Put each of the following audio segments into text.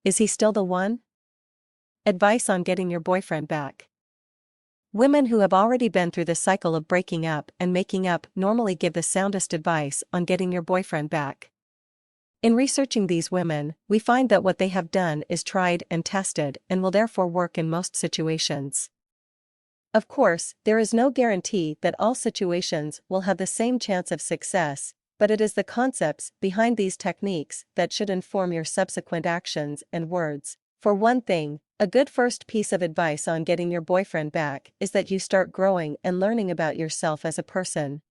Is he still the one? Advice on getting your boyfriend back. Women who have already been through the cycle of breaking up and making up normally give the soundest advice on getting your boyfriend back. In researching these women, we find that what they have done is tried and tested and will therefore work in most situations. Of course, there is no guarantee that all situations will have the same chance of success, but it is the concepts behind these techniques that should inform your subsequent actions and words. For one thing, a good first piece of advice on getting your boyfriend back is that you start growing and learning about yourself as a person.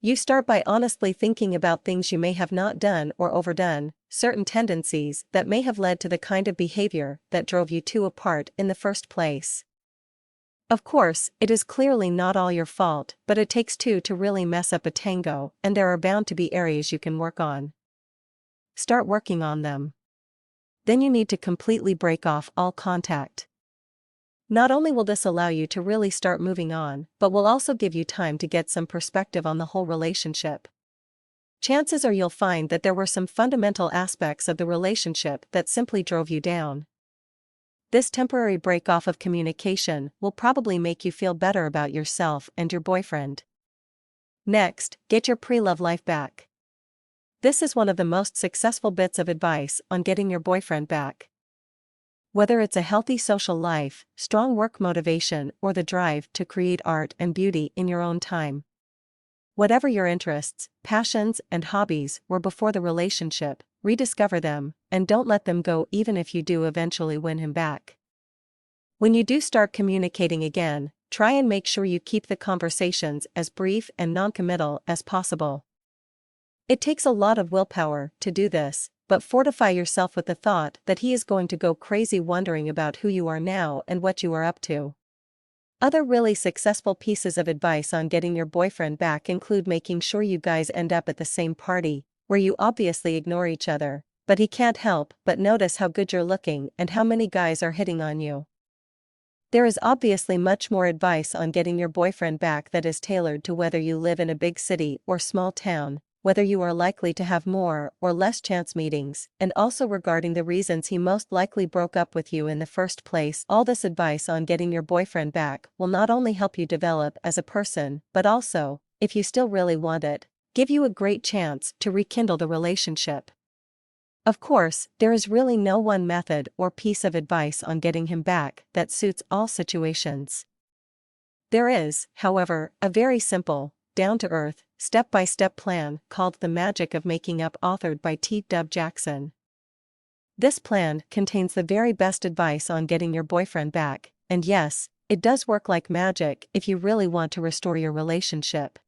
You start by honestly thinking about things you may have not done or overdone, certain tendencies that may have led to the kind of behavior that drove you two apart in the first place. Of course, it is clearly not all your fault, but it takes two to really mess up a tango, and there are bound to be areas you can work on. Start working on them. Then you need to completely break off all contact. Not only will this allow you to really start moving on, but will also give you time to get some perspective on the whole relationship. Chances are you'll find that there were some fundamental aspects of the relationship that simply drove you down. This temporary break off of communication will probably make you feel better about yourself and your boyfriend. Next, get your pre-love life back. This is one of the most successful bits of advice on getting your boyfriend back. Whether it's a healthy social life, strong work motivation, or the drive to create art and beauty in your own time. Whatever your interests, passions, and hobbies were before the relationship, rediscover them, and don't let them go even if you do eventually win him back. When you do start communicating again, try and make sure you keep the conversations as brief and non-committal as possible. It takes a lot of willpower to do this, but fortify yourself with the thought that he is going to go crazy wondering about who you are now and what you are up to. Other really successful pieces of advice on getting your boyfriend back include making sure you guys end up at the same party, where you obviously ignore each other, but he can't help but notice how good you're looking and how many guys are hitting on you. There is obviously much more advice on getting your boyfriend back that is tailored to whether you live in a big city or small town, whether you are likely to have more or less chance meetings, and also regarding the reasons he most likely broke up with you in the first place. All this advice on getting your boyfriend back will not only help you develop as a person, but also, if you still really want it, give you a great chance to rekindle the relationship. Of course, there is really no one method or piece of advice on getting him back that suits all situations. There is, however, a very simple, down-to-earth, step-by-step plan called The Magic of Making Up, authored by T. Dub Jackson. This plan contains the very best advice on getting your boyfriend back, and yes, it does work like magic if you really want to restore your relationship.